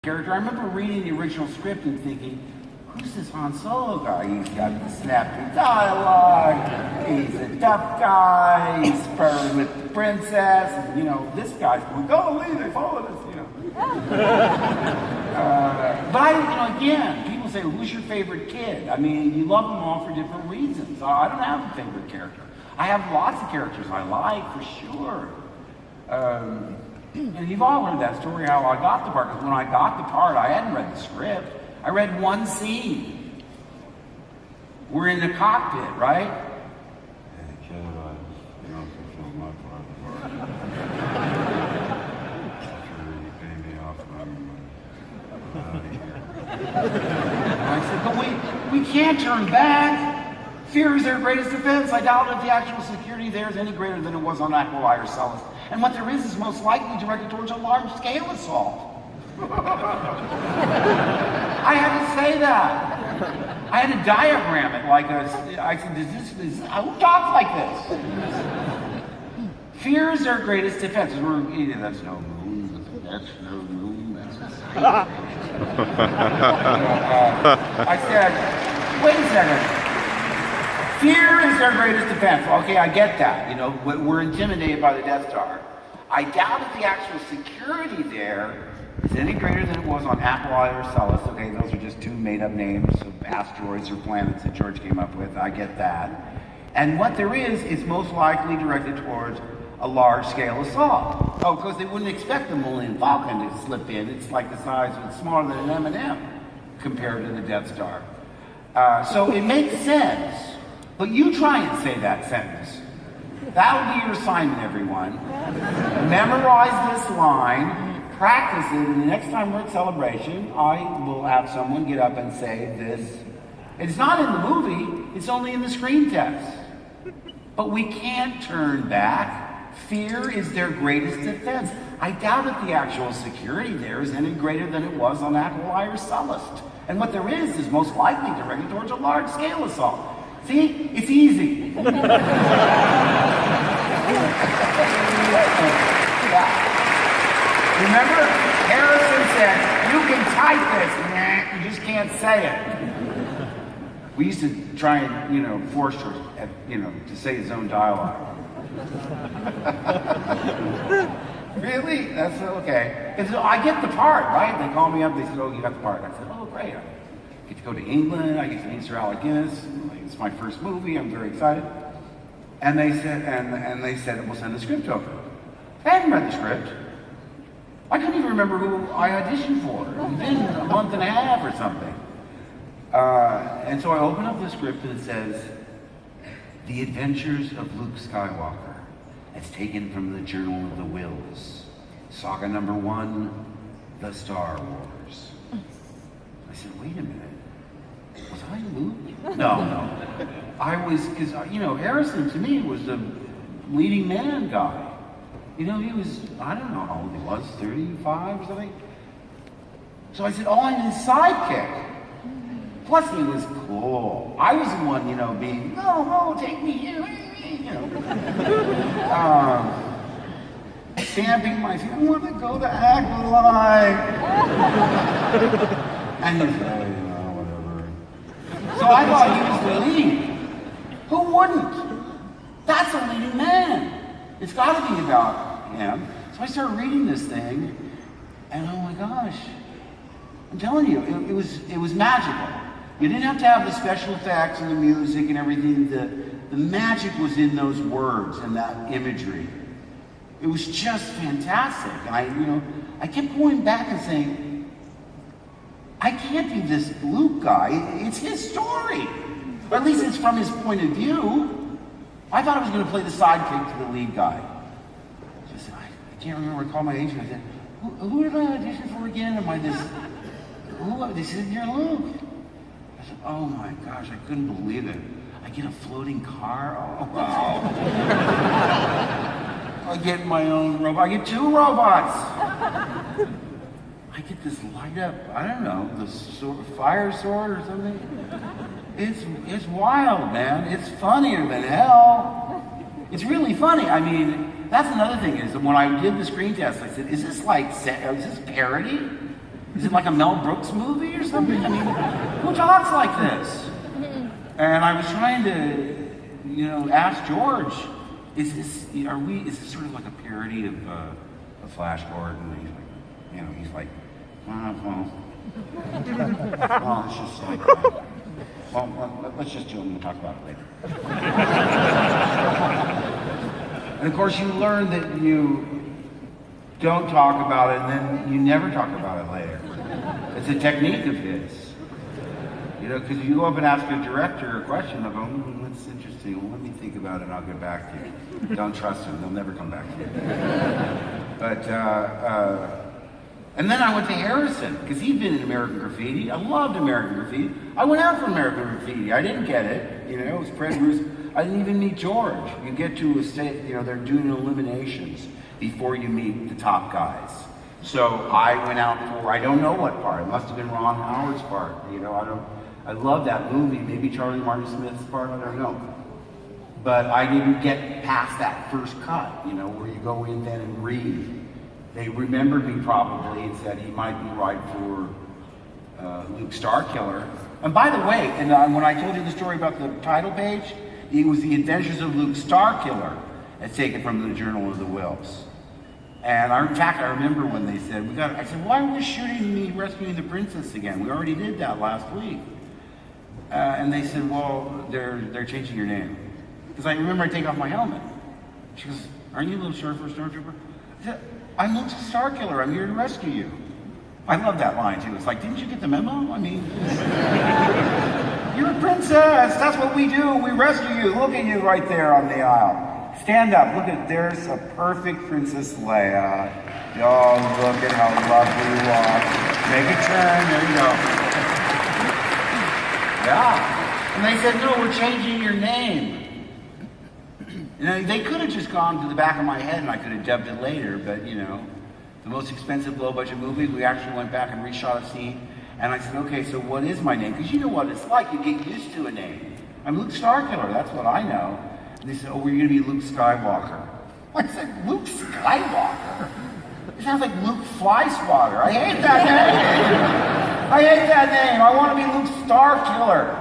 Character. I remember reading the original script and thinking, who's this Han Solo guy? He's got the snappy dialogue, he's a tough guy, he's flirting with the princess, and this guy's going, golly, they followed us, But again, people say, who's your favorite kid? I mean, you love them all for different reasons. I don't have a favorite character. I have lots of characters I like, for sure. And you've all heard that story, how I got the part, because when I got the part, I hadn't read the script. I read one scene. We're in the cockpit, right? Hey, Jedi, you also filled my part. After you pay me off, I'm out of here. I said, but we can't turn back. Fear is their greatest defense. I doubt if the actual security there is any greater than it was on Aquilai or Sullust. And what there is most likely directed towards a large-scale assault. I had to say that. I had to diagram it like I said, who talks like this? Fear is their greatest defense. That's no moon. That's no moon. That's I said, wait a second. Fear is their greatest defense. Okay, I get that. We're intimidated by the Death Star. I doubt if the actual security there is any greater than it was on Aquilai or Sullust. Okay, those are just two made-up names of asteroids or planets that George came up with. I get that. And what there is most likely directed towards a large-scale assault. Oh, because they wouldn't expect the Millennium Falcon to slip in. It's like the size, it's smaller than an M&M compared to the Death Star. So it makes sense. But you try and say that sentence. That'll be your assignment, everyone. Memorize this line, practice it, and the next time we're at Celebration, I will have someone get up and say this. It's not in the movie, it's only in the screen test. But we can't turn back. Fear is their greatest defense. I doubt if the actual security there is any greater than it was on Aquilai or Sullust. And what there is most likely directed towards a large-scale assault. See? It's easy. Yeah. Remember, Harrison said, you can type this, you just can't say it. We used to try and, force her, to say his own dialogue. Really? That's okay. And so I get the part, right? They call me up, they said, oh, you got the part. I said, oh, great. I get to go to England, I get to meet Sir Alec Guinness. It's my first movie, I'm very excited. And they said, we'll send the script over. I hadn't read the script. I couldn't even remember who I auditioned for. It's been a month and a half or something. And so I open up the script and it says, The Adventures of Luke Skywalker. It's taken from the Journal of the Wills. Saga number 1, The Star Wars. I said, wait a minute. Was I Luke? No. I was, because, Harrison to me was the leading man guy. He was, I don't know how old he was, 35 or something. So I said, oh, I'm his sidekick. Plus he was cool. I was the one, being, no, take me here, stamping my feet, I want to go to Aquilai. And he's like, whatever. So I thought he was the lead. Who wouldn't? That's a leading man. It's got to be about him. So I started reading this thing, and oh my gosh, I'm telling you, it was magical. You didn't have to have the special effects and the music and everything. The magic was in those words and that imagery. It was just fantastic. And I kept going back and saying, I can't be this Luke guy. It's his story. Or at least it's from his point of view. I thought I was going to play the sidekick to the lead guy. I can't remember. I called my agent. I said, who did I audition for again? Am I this? They said, you're Luke. I said, oh my gosh, I couldn't believe it. I get a floating car. Oh, wow. I get my own robot. I get 2 robots. I get this light up, I don't know, the fire sword or something. It's wild, man. It's funnier than hell. It's really funny. I mean, that's another thing is that when I did the screen test, I said, is this parody? Is it like a Mel Brooks movie or something? I mean, who talks like this? And I was trying to, ask George, is this sort of like a parody of Flash Gordon? And he's like, well, it's just like, well, let's just do it and we'll talk about it later. And of course, you learn that you don't talk about it, and then you never talk about it later. It's a technique of his. Because you go up and ask a director a question, they'll go, that's interesting. Well, let me think about it and I'll get back to you. Don't trust him. They'll never come back to you. But, and then I went to Harrison, because he'd been in American Graffiti. I loved American Graffiti. I went out for American Graffiti. I didn't get it. It was Bruce. I didn't even meet George. You get to a state, they're doing eliminations before you meet the top guys. So I went out for, I don't know what part. It must have been Ron Howard's part. I love that movie. Maybe Charlie Martin Smith's part, I don't know. But I didn't get past that first cut, where you go in then and read. They remembered me probably and said he might be right for Luke Starkiller. And by the way, when I told you the story about the title page, it was The Adventures of Luke Starkiller. It's taken from the Journal of the Whills. And in fact, I remember when they said, I said, why are we shooting me rescuing the princess again? We already did that last week. And they said, well, they're changing your name. Because I remember I take off my helmet. She goes, aren't you a little short for a stormtrooper? I said, I'm Luke Starkiller. I'm here to rescue you. I love that line too. It's like, didn't you get the memo? I mean, you're a princess. That's what we do. We rescue you. Look at you right there on the aisle. Stand up. Look at, there's a perfect Princess Leia. Oh, look at how lovely you are. Make a turn. There you go. Yeah. And they said, no, we're changing your name. They could have just gone to the back of my head and I could have dubbed it later, but the most expensive low-budget movie, we actually went back and reshot a scene. And I said, okay, so what is my name? Because you know what it's like. You get used to a name. I'm Luke Starkiller. That's what I know. And they said, oh, we're going to be Luke Skywalker. I said, Luke Skywalker? It sounds like Luke Flyswatter. I hate that name. I hate that name. I want to be Luke Starkiller.